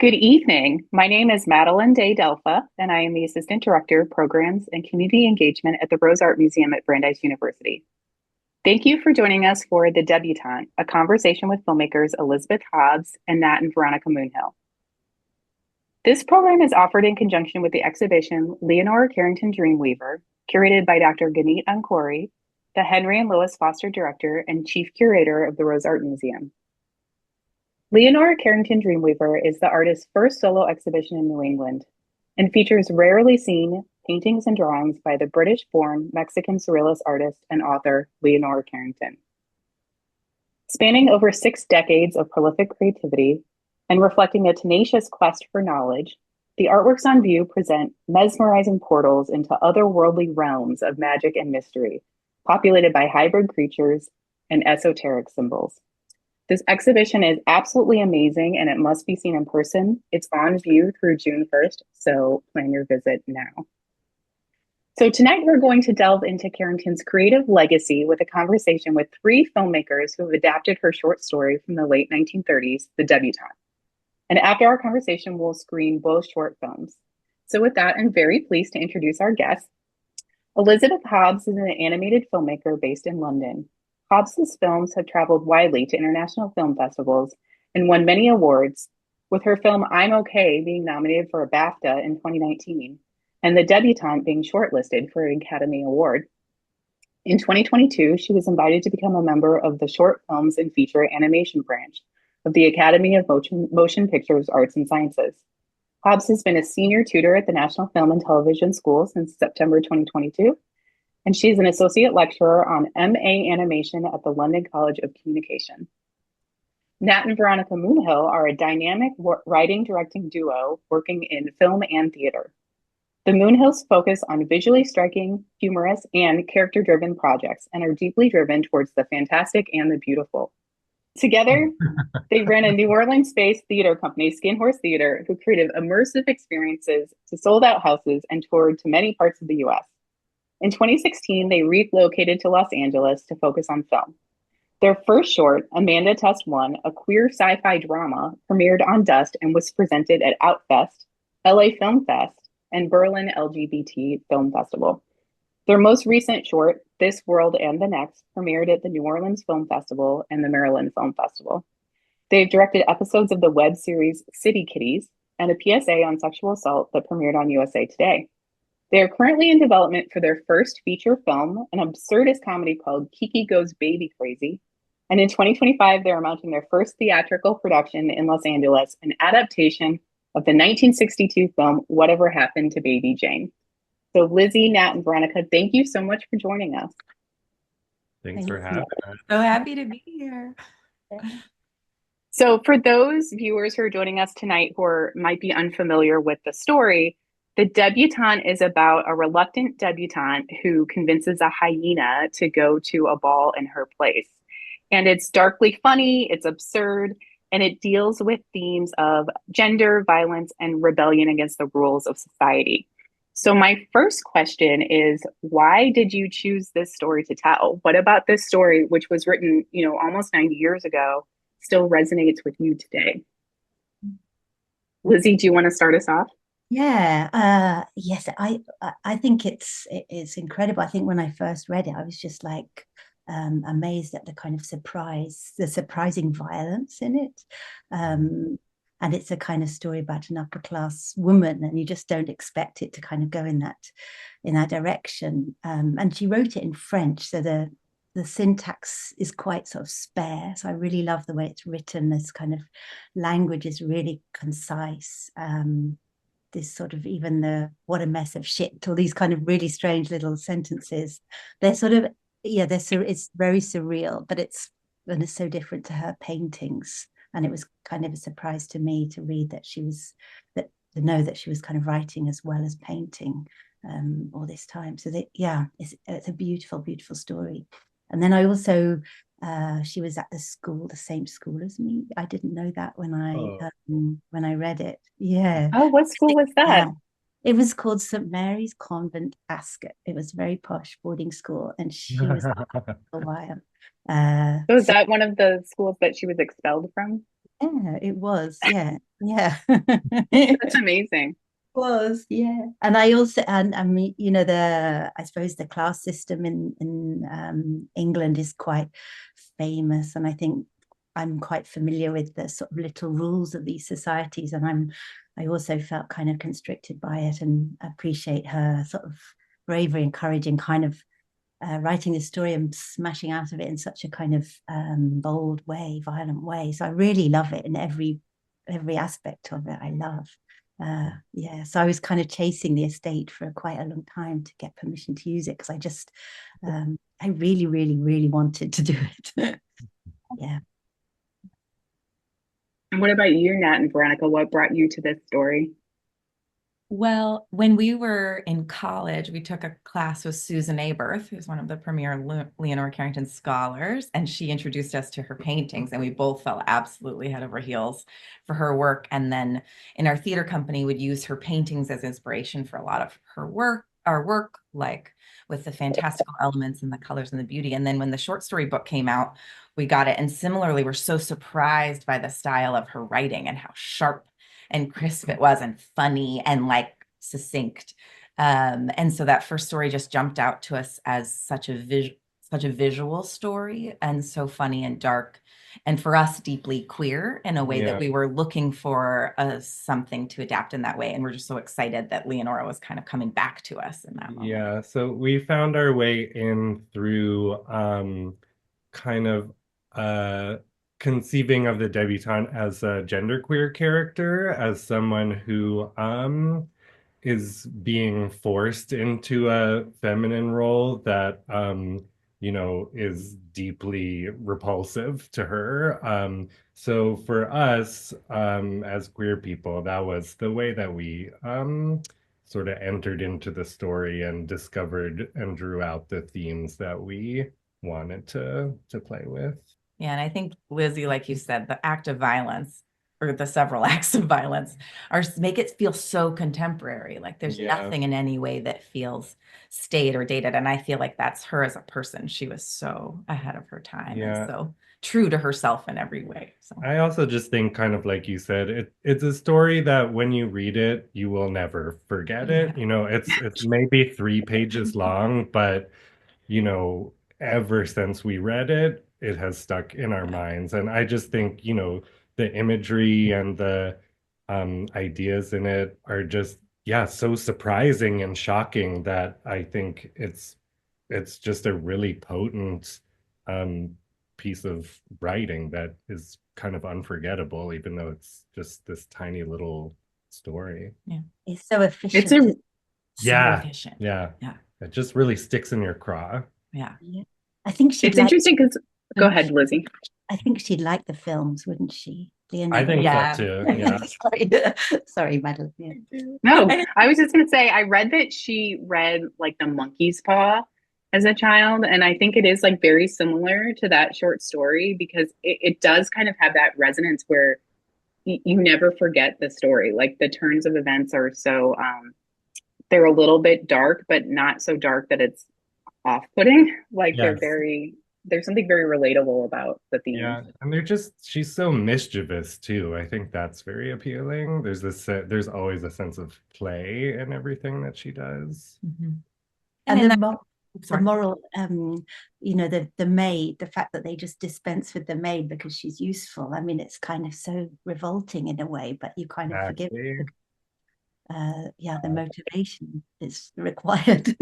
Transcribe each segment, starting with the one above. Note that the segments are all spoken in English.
Good evening. My name is Madeline Day Delpha, and I am the Assistant Director of Programs and Community Engagement at the Rose Art Museum at Brandeis University. Thank you for joining us for The Debutante, a conversation with filmmakers Elizabeth Hobbs and Nat and Veronica Moonhill. This program is offered in conjunction with the exhibition Leonora Carrington Dreamweaver, curated by Dr. Ganeet Ankori, the Henry and Lois Foster Director and Chief Curator of the Rose Art Museum. Leonora Carrington Dreamweaver is the artist's first solo exhibition in New England and features rarely seen paintings and drawings by the British-born Mexican surrealist artist and author Leonora Carrington. Spanning over 6 decades of prolific creativity and reflecting a tenacious quest for knowledge, the artworks on view present mesmerizing portals into otherworldly realms of magic and mystery, populated by hybrid creatures and esoteric symbols. This exhibition is absolutely amazing and it must be seen in person. It's on view through June 1st, so plan your visit now. So tonight we're going to delve into Carrington's creative legacy with a conversation with 3 filmmakers who have adapted her short story from the late 1930s, The Debutante. And after our conversation, we'll screen both short films. So with that, I'm very pleased to introduce our guest. Elizabeth Hobbs is an animated filmmaker based in London. Hobbs's films have traveled widely to international film festivals and won many awards, with her film I'm Okay being nominated for a BAFTA in 2019, and The Debutante being shortlisted for an Academy Award. In 2022, she was invited to become a member of the Short Films and Feature Animation branch of the Academy of Motion Pictures Arts and Sciences. Hobbs has been a senior tutor at the National Film and Television School since September 2022, and she's an associate lecturer on MA Animation at the London College of Communication. Nat and Veronica Moonhill are a dynamic writing-directing duo working in film and theater. The Moonhills focus on visually striking, humorous, and character-driven projects and are deeply driven towards the fantastic and the beautiful. Together, they ran a New Orleans-based theater company, Skin Horse Theater, who created immersive experiences to sold-out houses and toured to many parts of the U.S. In 2016, they relocated to Los Angeles to focus on film. Their first short, Amanda Test 1, a queer sci-fi drama, premiered on Dust and was presented at Outfest, LA Film Fest, and Berlin LGBT Film Festival. Their most recent short, This World and the Next, premiered at the New Orleans Film Festival and the Maryland Film Festival. They've directed episodes of the web series City Kitties and a PSA on sexual assault that premiered on USA Today. They are currently in development for their first feature film, an absurdist comedy called Kiki Goes Baby Crazy. And in 2025, they're mounting their first theatrical production in Los Angeles, an adaptation of the 1962 film, Whatever Happened to Baby Jane. So Lizzie, Nat, and Veronica, thank you so much for joining us. Thanks for having us. So happy to be here. So for those viewers who are joining us tonight who might be unfamiliar with the story, The Debutante is about a reluctant debutante who convinces a hyena to go to a ball in her place. And it's darkly funny, it's absurd, and it deals with themes of gender, violence, and rebellion against the rules of society. So my first question is, why did you choose this story to tell? What about this story, which was written, almost 90 years ago, still resonates with you today? Lizzie, do you want to start us off? Yeah, yes, I think it's incredible. I think when I first read it, I was just like amazed at the kind of the surprising violence in it. And it's a kind of story about an upper class woman, and you just don't expect it to kind of go in that direction. And she wrote it in French, so the syntax is quite sort of spare. So I really love the way it's written. This kind of language is really concise. This sort of even the what a mess of shit, all these kind of really strange little sentences. They're sort of, it's very surreal, but it's so different to her paintings. And it was kind of a surprise to me to read that to know that she was kind of writing as well as painting all this time. So it's a beautiful, beautiful story. And then I also, she was at the same school as me. I didn't know that when I read it. Yeah. Oh, what school was that? It was called St. Mary's Convent, Ascot. It was a very posh boarding school, and she was there for a while. So is that one of the schools that she was expelled from? Yeah, it was. Yeah, yeah. That's amazing. Was, yeah. And I also, and I mean, you know, I suppose the class system in England is quite famous, and I think I'm quite familiar with the sort of little rules of these societies, and I also felt kind of constricted by it, and appreciate her sort of bravery and courage in kind of writing this story and smashing out of it in such a kind of bold way, violent way. So I really love it in every aspect of it. I love. Yeah, so I was kind of chasing the estate for quite a long time to get permission to use it, because I really, really, really wanted to do it. Yeah. And what about you, Nat and Veronica? What brought you to this story? Well, when we were in college, we took a class with Susan Aberth, who's one of the premier Leonora Carrington scholars, and she introduced us to her paintings, and we both fell absolutely head over heels for her work. And then in our theater company, would use her paintings as inspiration for a lot of her work, our work, like with the fantastical elements and the colors and the beauty. And then when the short story book came out, we got it. And similarly, we're so surprised by the style of her writing and how sharp and crisp it was, and funny and like succinct. And so that first story just jumped out to us as such a visual story, and so funny and dark, and for us deeply queer in a way that we were looking for something to adapt in that way. And we're just so excited that Leonora was kind of coming back to us in that moment. Yeah, so we found our way in through kind of conceiving of the debutante as a genderqueer character, as someone who is being forced into a feminine role that is deeply repulsive to her. So for us, as queer people, that was the way that we sort of entered into the story and discovered and drew out the themes that we wanted to play with. Yeah, and I think, Lizzie, like you said, the act of violence, or the several acts of violence, make it feel so contemporary. Like there's nothing in any way that feels staid or dated. And I feel like that's her as a person. She was so ahead of her time and so true to herself in every way. So I also just think, kind of like you said, it's a story that when you read it, you will never forget it. It's maybe 3 pages long, but ever since we read it, it has stuck in our minds. And I just think, the imagery and the ideas in it are just, so surprising and shocking that I think it's just a really potent piece of writing that is kind of unforgettable, even though it's just this tiny little story. Yeah, it's so efficient. So efficient. Yeah. It just really sticks in your craw. Yeah. I think she'd It's interesting because, go ahead, Lizzie. I think she'd like the films, wouldn't she? I think so too. Yeah. Sorry, Madeline. Yeah. No, I was just going to say, I read that she read like The Monkey's Paw as a child, and I think it is like very similar to that short story, because it does kind of have that resonance where you never forget the story. Like the turns of events are so they're a little bit dark, but not so dark that it's off-putting. Like there's something very relatable about the theme. Yeah, and she's so mischievous too. I think that's very appealing. There's always a sense of play in everything that she does. Mm-hmm. And the moral, the maid, the fact that they just dispense with the maid because she's useful. I mean, it's kind of so revolting in a way, but you kind of forgive it. The motivation is required.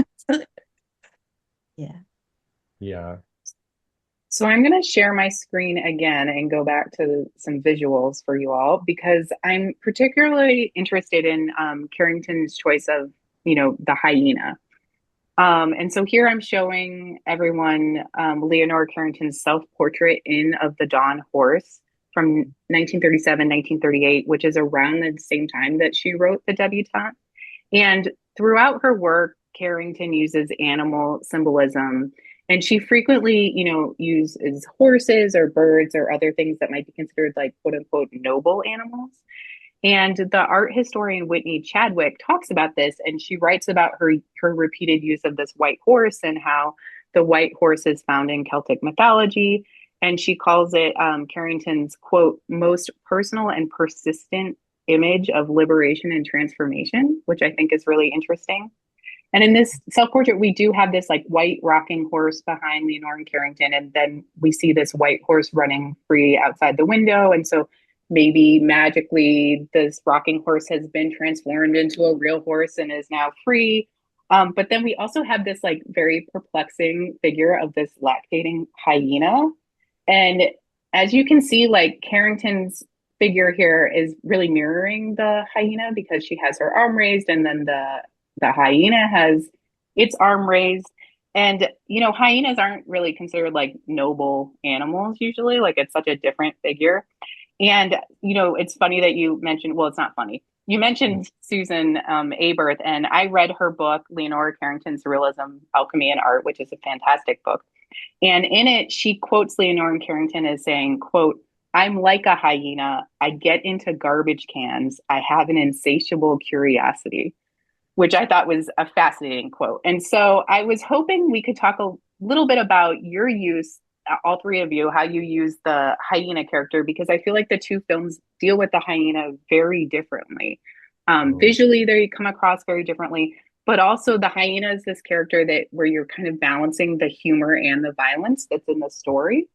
Yeah. So I'm going to share my screen again and go back to some visuals for you all, because I'm particularly interested in Carrington's choice of, the hyena. And so here I'm showing everyone Leonora Carrington's self-portrait in Of the Dawn Horse from 1937, 1938, which is around the same time that she wrote The Debutante. And throughout her work, Carrington uses animal symbolism, and she frequently, uses horses or birds or other things that might be considered like quote unquote noble animals. And the art historian Whitney Chadwick talks about this, and she writes about her repeated use of this white horse and how the white horse is found in Celtic mythology. and she calls it Carrington's, quote, most personal and persistent image of liberation and transformation, which I think is really interesting. And in this self-portrait, we do have this like white rocking horse behind Leonora Carrington, and then we see this white horse running free outside the window. And so maybe magically this rocking horse has been transformed into a real horse and is now free. But then we also have this like very perplexing figure of this lactating hyena. And as you can see, like Carrington's figure here is really mirroring the hyena because she has her arm raised, and then the hyena has its arm raised. And, you know, hyenas aren't really considered like noble animals usually. Like it's such a different figure. And, you know, it's funny that you mentioned, well, it's not funny. You mentioned Susan Aberth, and I read her book, Leonora Carrington's Surrealism, Alchemy and Art, which is a fantastic book. And in it, she quotes Leonora Carrington as saying, quote, I'm like a hyena. I get into garbage cans. I have an insatiable curiosity, which I thought was a fascinating quote. And so I was hoping we could talk a little bit about your use, all three of you, how you use the hyena character, because I feel like the two films deal with the hyena very differently. Visually, they come across very differently, but also the hyena is this character that where you're kind of balancing the humor and the violence that's in the story.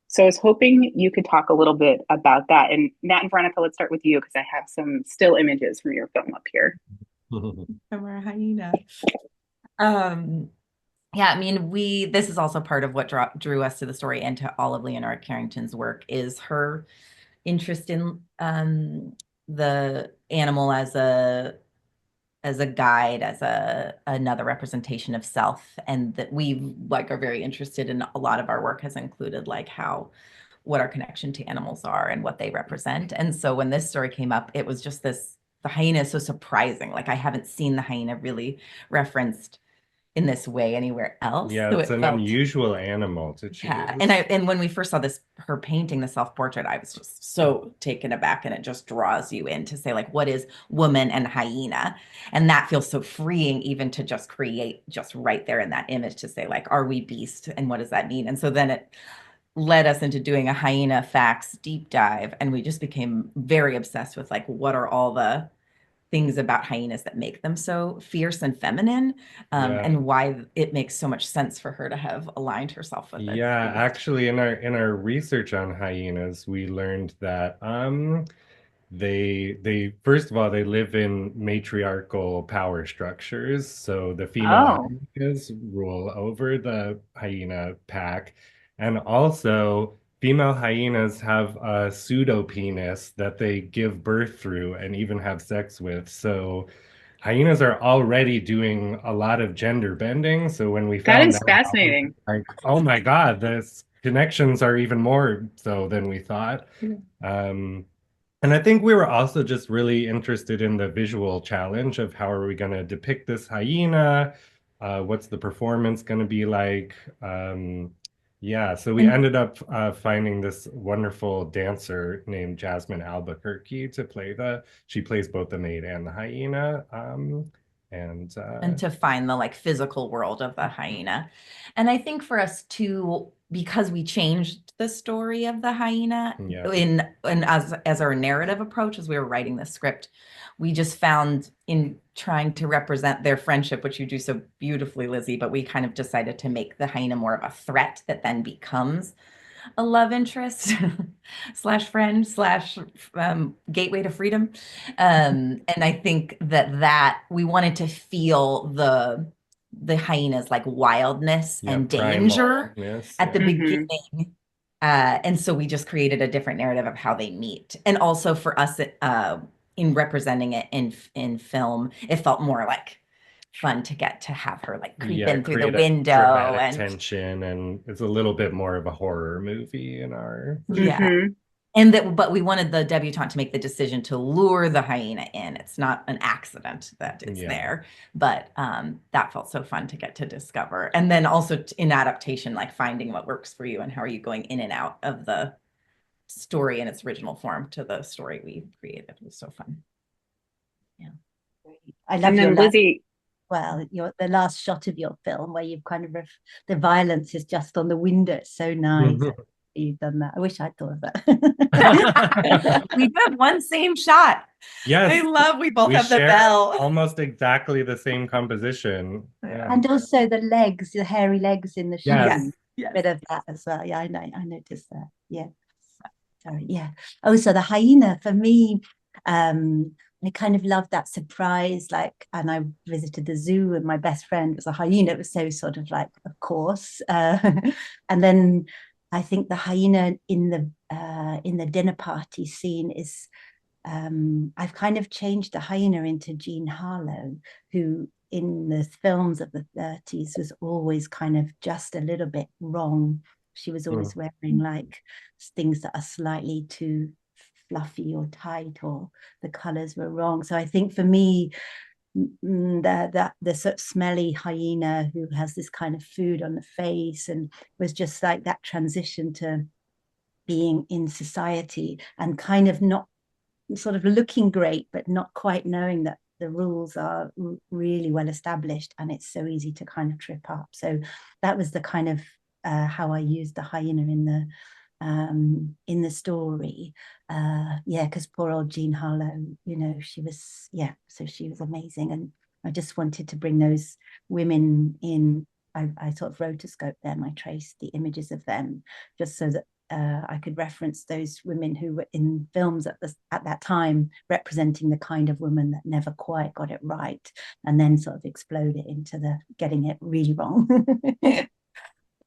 So I was hoping you could talk a little bit about that. And Nat and Veronica, let's start with you because I have some still images from your film up here. From our hyena. Yeah, I mean, this is also part of what drew us to the story and to all of Leonora Carrington's work is her interest in the animal as a guide, as another representation of self, and that we like are very interested in. A lot of our work has included like what our connection to animals are and what they represent. And so when this story came up, it was just the hyena is so surprising. Like I haven't seen the hyena really referenced in this way anywhere else. Yeah, so it's an unusual animal to choose. Yeah, and when we first saw her painting, the self-portrait, I was just so taken aback, and it just draws you in to say like, what is woman and hyena? And that feels so freeing even to just create just right there in that image to say like, are we beast? And what does that mean? And so then it led us into doing a hyena facts deep dive, and we just became very obsessed with like, what are all the things about hyenas that make them so fierce and feminine, and why it makes so much sense for her to have aligned herself with it. Yeah, actually, in our research on hyenas, we learned that they first of all they live in matriarchal power structures, so the female hyenas rule over the hyena pack, and also female hyenas have a pseudo penis that they give birth through and even have sex with. So hyenas are already doing a lot of gender bending. So when we found that is fascinating. like, oh my God, this connections are even more so than we thought. And I think we were also just really interested in the visual challenge of how are we going to depict this hyena? What's the performance going to be like? Yeah, so we ended up finding this wonderful dancer named Jasmine Albuquerque to play she plays both the maid and the hyena. And to find the like physical world of the hyena. And I think for us too, because we changed the story of the hyena in as our narrative approach as we were writing the script, we just found in trying to represent their friendship, which you do so beautifully, Lizzie, but we kind of decided to make the hyena more of a threat that then becomes a love interest slash friend slash gateway to freedom. And I think that we wanted to feel the hyena's like wildness and danger at the beginning. And so we just created a different narrative of how they meet. And also for us, in representing it in film, it felt more like fun to get to have her like creep in through the window and tension, and it's a little bit more of a horror movie in our and but we wanted the debutante to make the decision to lure the hyena in. It's not an accident that it's there, but that felt so fun to get to discover. And then also in adaptation, like finding what works for you and how are you going in and out of the story in its original form to the story we created. It was so fun. Yeah, I love your Lizzie. The last shot of your film where you've kind of the violence is just on the window. It's so nice. you've done that. I wish I'd thought of that. We have one same shot. Yes. We both have the share bell. almost exactly the same composition. Yeah. And also the legs, the hairy legs in the shoe. Yes. Yes. Bit of that as well. Yeah, I know. I noticed that. Yeah. Sorry. Yeah. Oh, so the hyena for me, I kind of loved that surprise. Like, and I visited the zoo, and my best friend was a hyena. It was so sort of like, of course. And then I think the hyena in the dinner party scene is. I've kind of changed the hyena into Jean Harlow, who in the films of the 30s was always kind of just a little bit wrong. She was always wearing like things that are slightly too fluffy or tight, or the colors were wrong. So I think for me, the sort of smelly hyena who has this kind of food on the face, and was just like that transition to being in society and kind of not sort of looking great, but not quite knowing that the rules are really well established, and it's so easy to kind of trip up. So that was the kind of how I used the hyena in the story. Yeah, because poor old Jean Harlow, she was, so she was amazing, and I just wanted to bring those women in. I sort of rotoscoped them. I traced the images of them just so that I could reference those women who were in films at that time, representing the kind of woman that never quite got it right, and then sort of explode it into the getting it really wrong.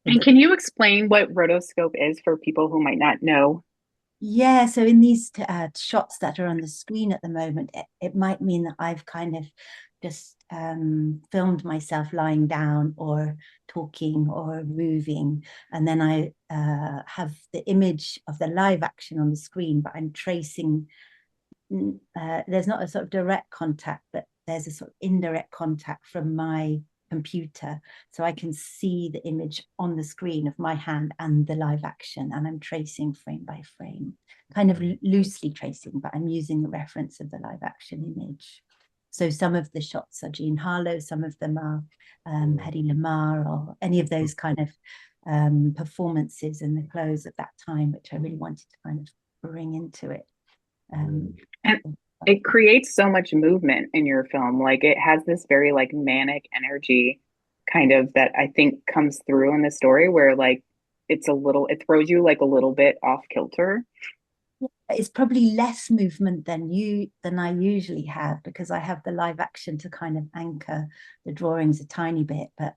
And can you explain what rotoscope is for people who might not know? Yeah, so in these shots that are on the screen at the moment, it might mean that I've kind of just filmed myself lying down or talking or moving, and then I have the image of the live action on the screen, but I'm tracing. There's not a sort of direct contact, but there's a sort of indirect contact from my computer, so I can see the image on the screen of my hand and the live action, and I'm tracing frame by frame, kind of loosely tracing, but I'm using the reference of the live action image. So some of the shots are Jean Harlow, some of them are Hedy Lamarr, or any of those kind of performances in the clothes of that time, which I really wanted to kind of bring into it. And it creates so much movement in your film. Like, it has this very like manic energy kind of that I think comes through in the story, where like it throws you like a little bit off kilter. It's probably less movement than I usually have, because I have the live action to kind of anchor the drawings a tiny bit. But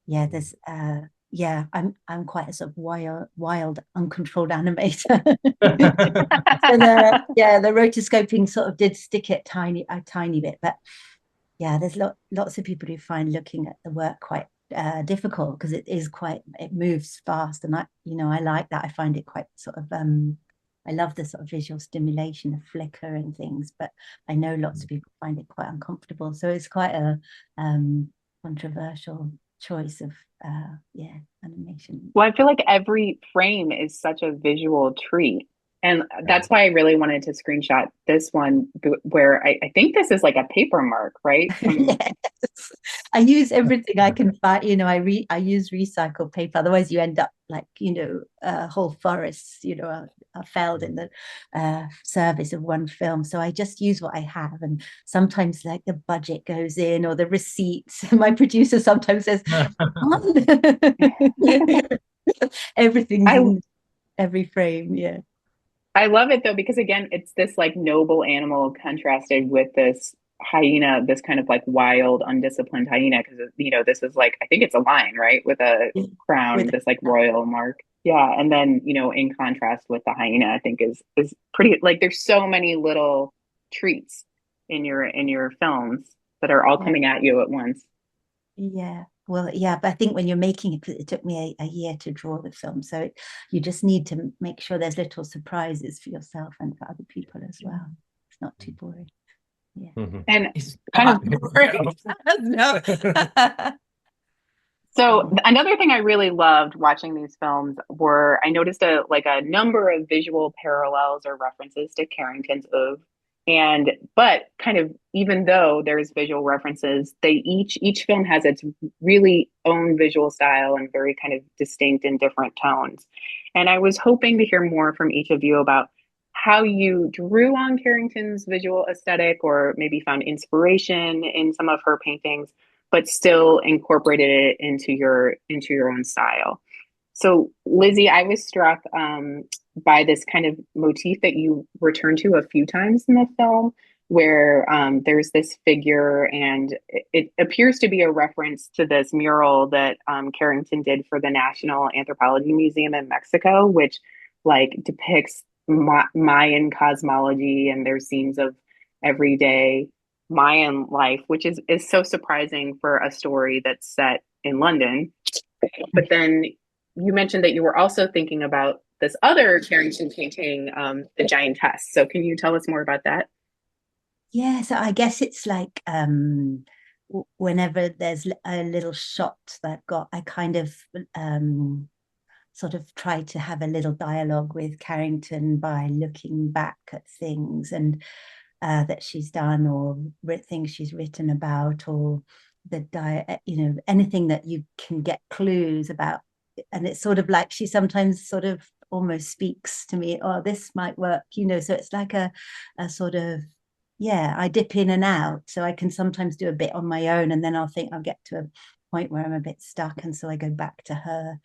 yeah, there's I'm quite a sort of wild, uncontrolled animator. So the rotoscoping sort of did stick it a tiny bit. But yeah, there's lots of people who find looking at the work quite difficult, because it moves fast, and I like that. I find it quite sort of I love the sort of visual stimulation of flicker and things, but I know lots of people find it quite uncomfortable. So it's quite a controversial choice of animation. Well, I feel like every frame is such a visual treat. And that's why I really wanted to screenshot this one, where I think this is like a paper mark, right? Yes. I use everything I can find. I use recycled paper. Otherwise, you end up like whole forests, are felled in the service of one film. So I just use what I have, and sometimes like the budget goes in, or the receipts. My producer sometimes says, everything's in every frame. Yeah. I love it though, because again, it's this like noble animal contrasted with this hyena, this kind of like wild, undisciplined hyena. Because this is like, I think it's a lion, right, with a crown, this like royal mark. Yeah, and then in contrast with the hyena, I think is pretty. Like, there's so many little treats in your films that are all coming at you at once. Yeah. Well, yeah, but I think when you're making it took me a year to draw the film. So you just need to make sure there's little surprises for yourself and for other people as well. It's not too boring. Yeah. And it's kind of boring. No. So another thing I really loved watching these films were, I noticed a number of visual parallels or references to Carrington's oeuvre. But kind of, even though there's visual references, each film has its really own visual style and very kind of distinct and different tones. And I was hoping to hear more from each of you about how you drew on Carrington's visual aesthetic, or maybe found inspiration in some of her paintings, but still incorporated it into your own style. So, Lizzie, I was struck by this kind of motif that you return to a few times in the film, where there's this figure, and it appears to be a reference to this mural that Carrington did for the National Anthropology Museum in Mexico, which like depicts Mayan cosmology, and there's scenes of everyday Mayan life, which is so surprising for a story that's set in London. But then you mentioned that you were also thinking about this other Carrington painting, the Giantess. So can you tell us more about that? Yeah, so I guess it's like whenever there's a little shot that I kind of sort of try to have a little dialogue with Carrington by looking back at things and that she's done, or things she's written about, or anything that you can get clues about. And it's sort of like she sometimes sort of almost speaks to me, oh, this might work, so it's like a sort of, yeah, I dip in and out. So I can sometimes do a bit on my own, and then I'll get to a point where I'm a bit stuck, and so I go back to her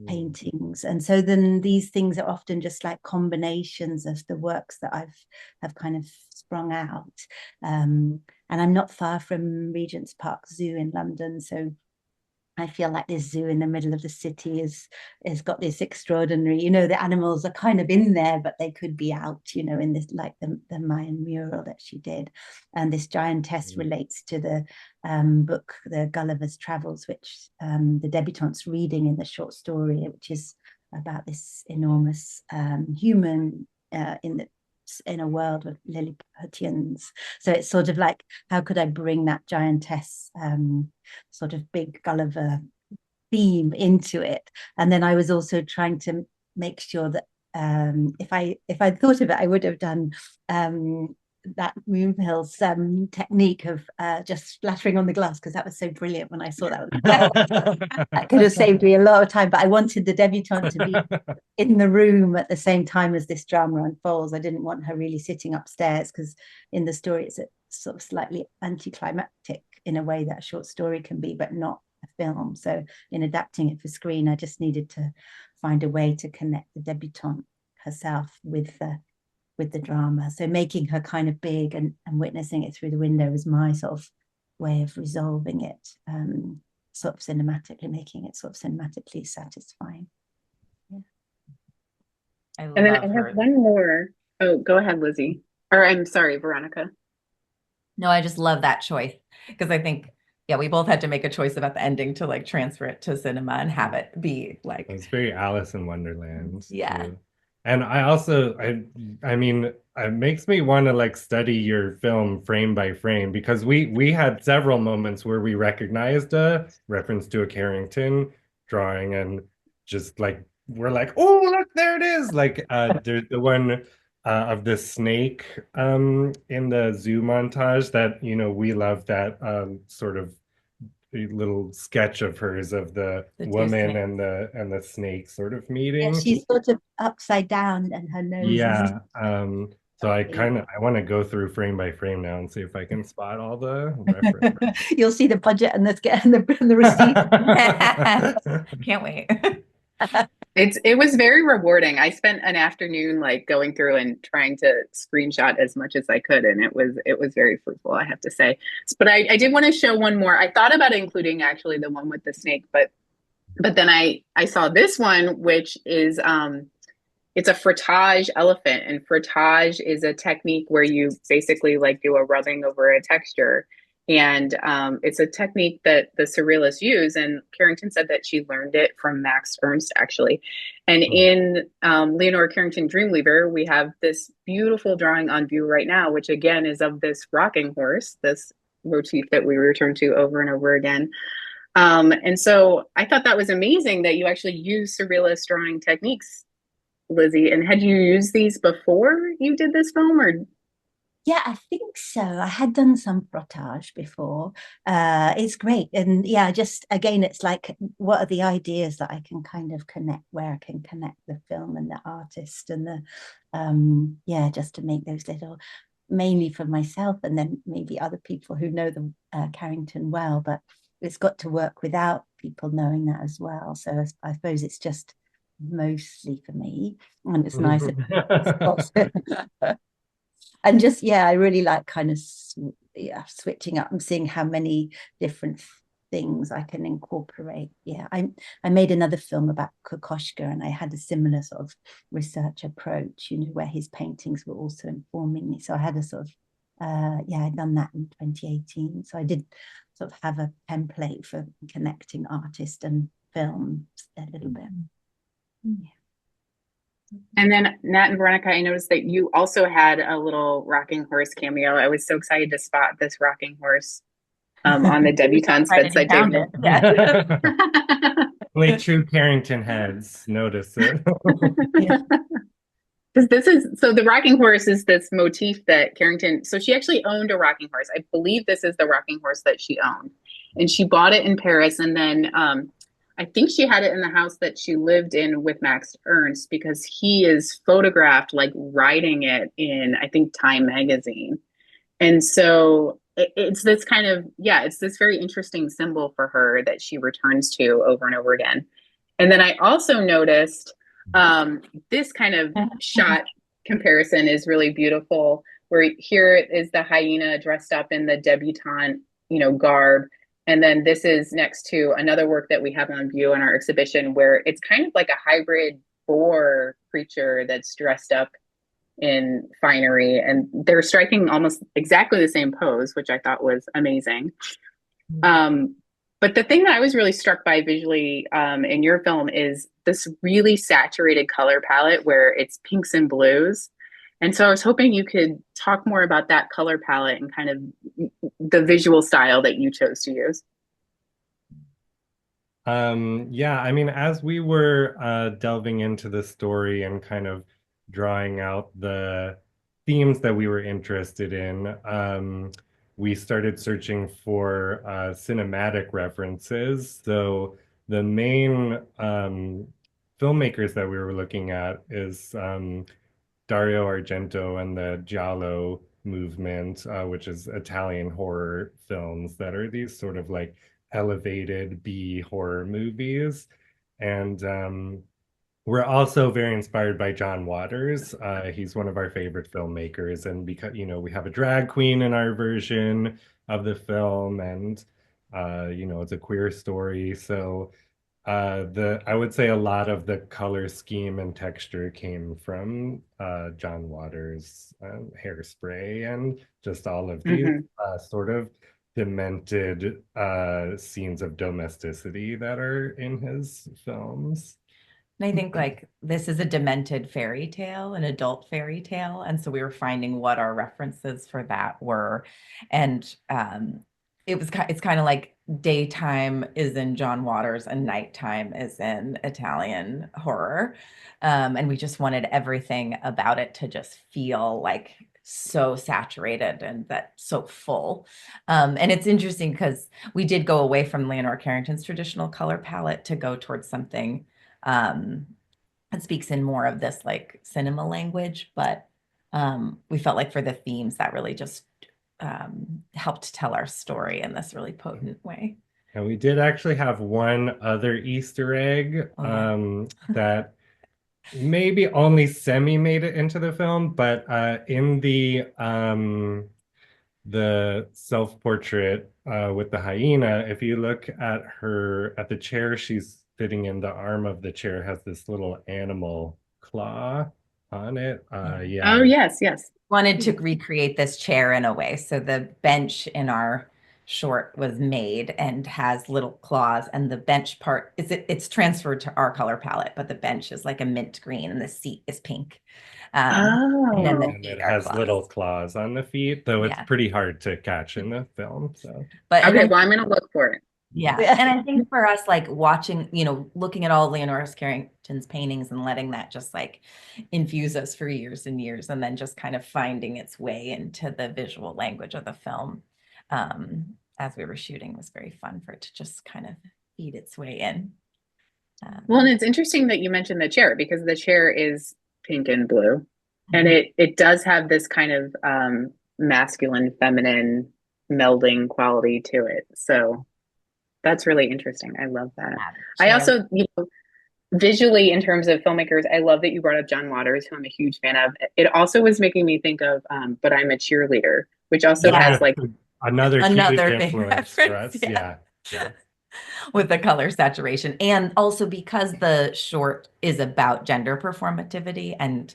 paintings. And so then these things are often just like combinations of the works that have kind of sprung out. And I'm not far from Regent's Park Zoo in London, so I feel like this zoo in the middle of the city has got this extraordinary, the animals are kind of in there, but they could be out, in this, like the Mayan mural that she did. And this giantess relates to the book, The Gulliver's Travels, which the debutante's reading in the short story, which is about this enormous human in a world of Lilliputians. So it's sort of like, how could I bring that giantess sort of big Gulliver theme into it? And then I was also trying to make sure that if I thought of it, I would have done that Moonhill's technique of just splattering on the glass, because that was so brilliant when I saw that. That could have saved me a lot of time, but I wanted the debutante to be in the room at the same time as this drama unfolds. I didn't want her really sitting upstairs, because in the story it's sort of slightly anticlimactic in a way that a short story can be, but not a film. So in adapting it for screen, I just needed to find a way to connect the debutante herself with the drama. So making her kind of big and witnessing it through the window was my sort of way of resolving it, sort of cinematically, making it sort of cinematically satisfying. Yeah. And then I have one more. Oh, go ahead, Lizzie. Or I'm sorry, Veronica. No, I just love that choice, because I think, yeah, we both had to make a choice about the ending to like transfer it to cinema and have it be like. It's very Alice in Wonderland. Yeah. Too. And I also, I mean, it makes me want to like study your film frame by frame, because we had several moments where we recognized a reference to a Carrington drawing, and just like we're like, oh, look, there it is. Like there's the one of the snake in the zoo montage that, we love, that sort of little sketch of hers of the woman and the snake sort of meeting. Yeah, she's sort of upside down and her nose. Yeah. So I want to go through frame by frame now and see if I can spot all the references. You'll see the budget and the receipt. Can't wait. It was very rewarding. I spent an afternoon like going through and trying to screenshot as much as I could, and it was very fruitful, I have to say. But I did want to show one more. I thought about including actually the one with the snake, but then I saw this one, which is it's a frottage elephant, and frottage is a technique where you basically like do a rubbing over a texture. And it's a technique that the surrealists use. And Carrington said that she learned it from Max Ernst, actually. And in Leonora Carrington Dreamweaver, we have this beautiful drawing on view right now, which again is of this rocking horse, this motif that we return to over and over again. And so I thought that was amazing that you actually use surrealist drawing techniques, Lizzie. And had you used these before you did this film, or? Yeah, I think so. I had done some frottage before. It's great. And yeah, just again, it's like, what are the ideas that I can kind of connect, where I can connect the film and the artist and the, yeah, just to make those little, mainly for myself and then maybe other people who know the Carrington well, but it's got to work without people knowing that as well. So I suppose it's just mostly for me, and it's nice. And just, yeah, I really like kind of yeah, switching up and seeing how many different things I can incorporate. Yeah, I made another film about Kokoschka, and I had a similar sort of research approach, you know, where his paintings were also informing me. So I had a sort of yeah, I'd done that in 2018. So I did sort of have a template for connecting artist and film a little bit. Yeah. And then Nat and Veronica, I noticed that you also had a little rocking horse cameo. I was so excited to spot this rocking horse on the Debutante's bedside table. Yeah. Only true Carrington heads notice it. Yeah. Because this is, so the rocking horse is this motif that Carrington, so she actually owned a rocking horse. I believe this is the rocking horse that she owned. And she bought it in Paris. And then I think she had it in the house that she lived in with Max Ernst, because he is photographed like riding it in, I think, Time magazine. And so it's this kind of, yeah, it's this very interesting symbol for her that she returns to over and over again. And then I also noticed this kind of shot comparison is really beautiful, where here is the hyena dressed up in the debutante, you know, garb. And then this is next to another work that we have on view in our exhibition, where it's kind of like a hybrid boar creature that's dressed up in finery, and they're striking almost exactly the same pose, which I thought was amazing. But the thing that I was really struck by visually in your film is this really saturated color palette where it's pinks and blues. And so I was hoping you could talk more about that color palette and kind of the visual style that you chose to use. Yeah, I mean, as we were delving into the story and kind of drawing out the themes that we were interested in, we started searching for cinematic references. So the main filmmakers that we were looking at is Dario Argento and the Giallo movement, which is Italian horror films that are these sort of like elevated B horror movies. And we're also very inspired by John Waters. He's one of our favorite filmmakers. And because, you know, we have a drag queen in our version of the film, and, you know, it's a queer story. So I would say a lot of the color scheme and texture came from John Waters' Hairspray, and just all of these sort of demented scenes of domesticity that are in his films. And I think like this is a demented fairy tale, an adult fairy tale. And so we were finding what our references for that were. And it's kind of like daytime is in John Waters and nighttime is in Italian horror. And we just wanted everything about it to just feel like so saturated and that so full. And it's interesting because we did go away from Leonora Carrington's traditional color palette to go towards something that speaks in more of this like cinema language, but we felt like for the themes that really just helped tell our story in this really potent way. And we did actually have one other Easter egg that maybe only semi made it into the film, but in the self-portrait with the hyena, if you look at the chair she's sitting in, the arm of the chair has this little animal claw on it. Yeah. Oh, yes, yes. Wanted to recreate this chair in a way. So the bench in our short was made and has little claws, and the bench part it's transferred to our color palette, but the bench is like a mint green and the seat is pink. And then the and feet it are has claws. little claws on the feet, though it's pretty hard to catch in the film. So, But okay, well, I'm gonna look for it. Yeah. And I think for us, like watching, looking at all of Leonora Carrington's paintings and letting that just like infuse us for years and years, and then just kind of finding its way into the visual language of the film as we were shooting was very fun for it to just kind of feed its way in. Well, and it's interesting that you mentioned the chair, because the chair is pink and blue, and it does have this kind of masculine, feminine melding quality to it. So that's really interesting. I love that. I also, visually, in terms of filmmakers, I love that you brought up John Waters, who I'm a huge fan of. It also was making me think of But I'm a Cheerleader, which also has like another huge big influence for us. Yeah. With the color saturation. And also because the short is about gender performativity and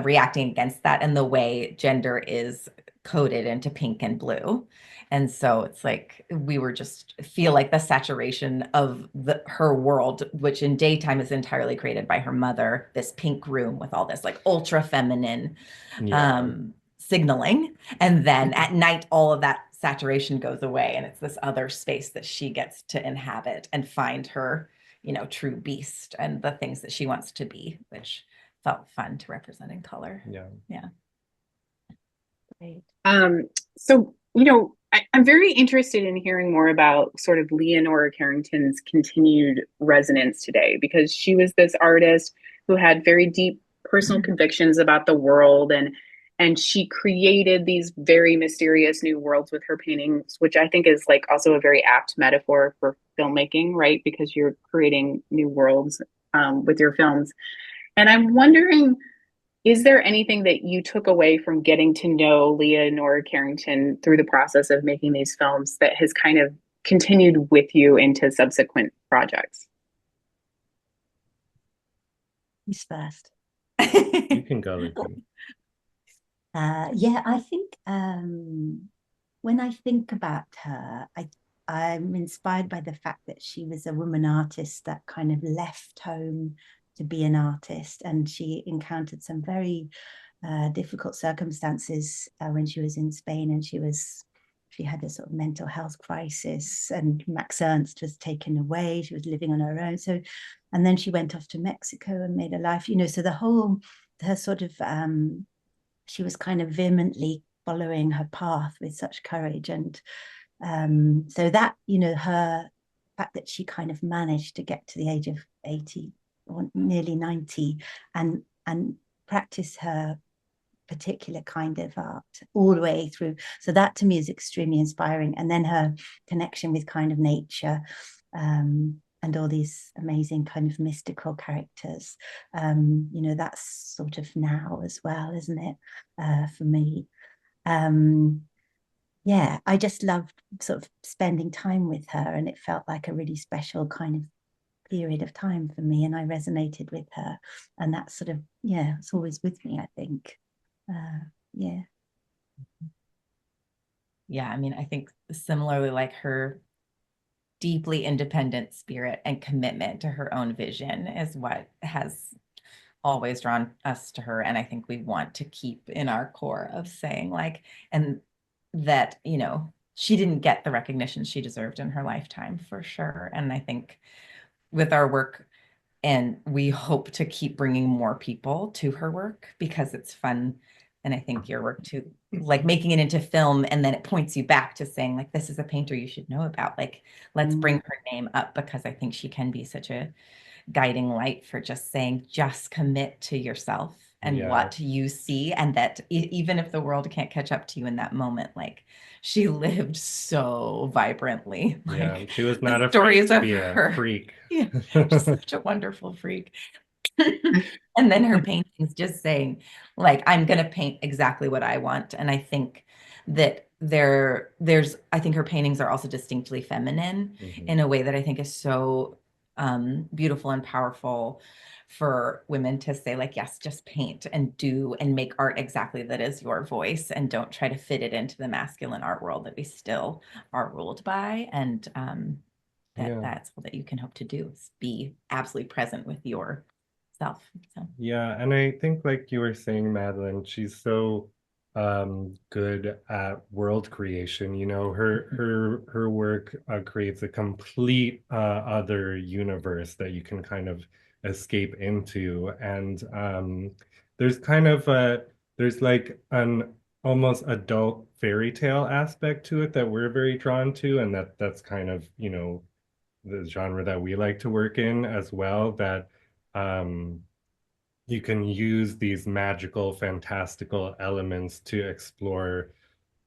reacting against that, and the way gender is coded into pink and blue. And so it's like we were just feel like the saturation of her world, which in daytime is entirely created by her mother, this pink room with all this like ultra feminine signaling. And then at night, all of that saturation goes away, and it's this other space that she gets to inhabit and find her, true beast and the things that she wants to be, which felt fun to represent in color. Yeah. Great. So, I'm very interested in hearing more about sort of Leonora Carrington's continued resonance today, because she was this artist who had very deep personal convictions about the world, and she created these very mysterious new worlds with her paintings, which I think is like also a very apt metaphor for filmmaking, right? Because you're creating new worlds with your films. And I'm wondering, is there anything that you took away from getting to know Leonora Carrington through the process of making these films that has kind of continued with you into subsequent projects? Who's first? You can go, Lucy. Yeah, I think when I think about her, I'm inspired by the fact that she was a woman artist that kind of left home to be an artist, and she encountered some very difficult circumstances when she was in Spain, and she had a sort of mental health crisis, and Max Ernst was taken away. She was living on her own. So, and then she went off to Mexico and made a life, so her sort of, she was kind of vehemently following her path with such courage. And so that, her fact that she kind of managed to get to the age of 80 or nearly 90 and practice her particular kind of art all the way through. So that to me is extremely inspiring. And then her connection with kind of nature and all these amazing kind of mystical characters. That's sort of now as well, isn't it? For me. Yeah, I just loved sort of spending time with her, and it felt like a really special kind of period of time for me, and I resonated with her, and that's sort of, it's always with me, I think. I mean, I think similarly, like her deeply independent spirit and commitment to her own vision is what has always drawn us to her. And I think we want to keep in our core of saying like, and that, she didn't get the recognition she deserved in her lifetime, for sure. And I think with our work, and we hope to keep bringing more people to her work because it's fun. And I think your work too, like making it into film, and then it points you back to saying like, this is a painter you should know about. Like, let's bring her name up, because I think she can be such a guiding light for just saying, just commit to yourself and what you see. And that even if the world can't catch up to you in that moment, like she lived so vibrantly. Like, she was not stories afraid to of be her. A freak. She's such a wonderful freak. And then her paintings just saying like, I'm going to paint exactly what I want. And I think that I think her paintings are also distinctly feminine in a way that I think is so beautiful and powerful for women to say like, yes, just paint and do and make art exactly that is your voice, and don't try to fit it into the masculine art world that we still are ruled by. And that's all that you can hope to do, is be absolutely present with yourself. So. Yeah, and I think like you were saying, Madeline, she's so good at world creation. You know, her work creates a complete other universe that you can kind of escape into. And there's kind of there's like an almost adult fairy tale aspect to it that we're very drawn to, and that's kind of, you know, the genre that we like to work in as well, that you can use these magical, fantastical elements to explore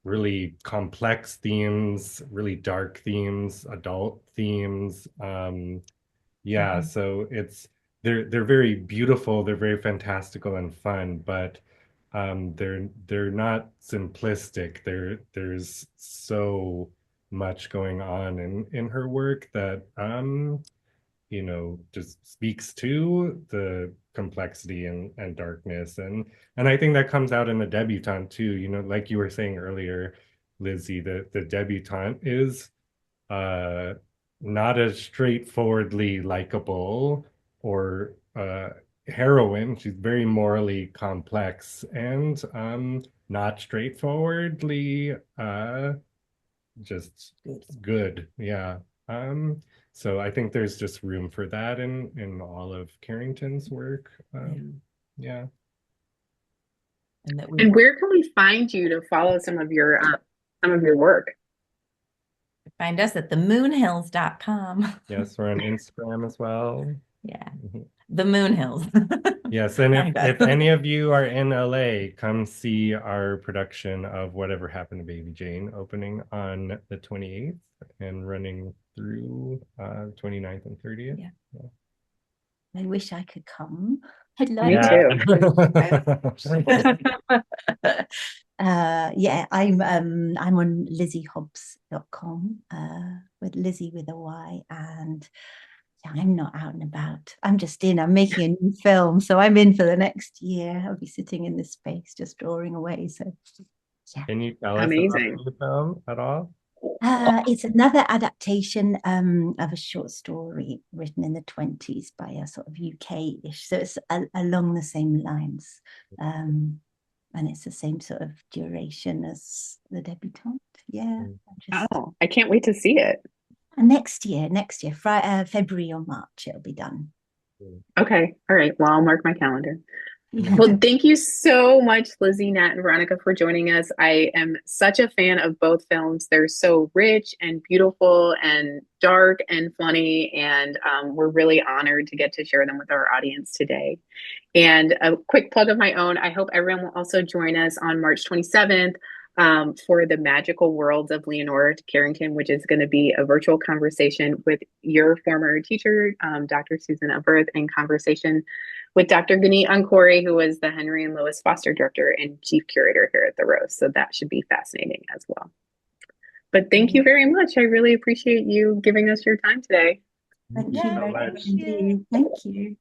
really complex themes, really dark themes, adult themes. Yeah, so they're very beautiful, they're very fantastical and fun, but they're not simplistic. There's so much going on in her work that you know, just speaks to the complexity and darkness. And I think that comes out in the debutante too. You know, like you were saying earlier, Lizzie, the debutante is uh not as straightforwardly likable or heroine. She's very morally complex and not straightforwardly just good. Yeah. So I think there's just room for that in all of Carrington's work. Yeah. And that And where can we find you to follow some of your work? find us at themoonhills.com. Yes, we're on Instagram as well. Yeah. The Moonhills. Yes, and Find us. if any of you are in LA, come see our production of Whatever Happened to Baby Jane, opening on the 28th and running through 29th and 30th. Yeah. I wish I could come. I'd love Me to. too. Yeah, I'm on lizziehobbs.com with Lizzie with a Y, and yeah, I'm not out and about. I'm making a new film, so I'm in for the next year. I'll be sitting in this space just drawing away. So yeah. Can you tell us Amazing. about the film at all? It's another adaptation of a short story written in the 20s by a sort of UK-ish, so it's along the same lines, and it's the same sort of duration as the debutante. Yeah. Oh, I can't wait to see it. Next year, February or March, it'll be done. Okay. All right. Well, I'll mark my calendar. Well, thank you so much, Lizzie, Nat, and Veronica, for joining us. I am such a fan of both films. They're so rich and beautiful and dark and funny, and we're really honored to get to share them with our audience today. And a quick plug of my own, I hope everyone will also join us on March 27th for the Magical Worlds of Leonora Carrington, which is going to be a virtual conversation with your former teacher, Dr. Susan Upworth, in conversation with Dr. Ganeet Ankori, who was the Henry and Lois Foster Director and Chief Curator here at the Rose. So that should be fascinating as well. But thank you very much. I really appreciate you giving us your time today. Thank you very much indeed. Thank you.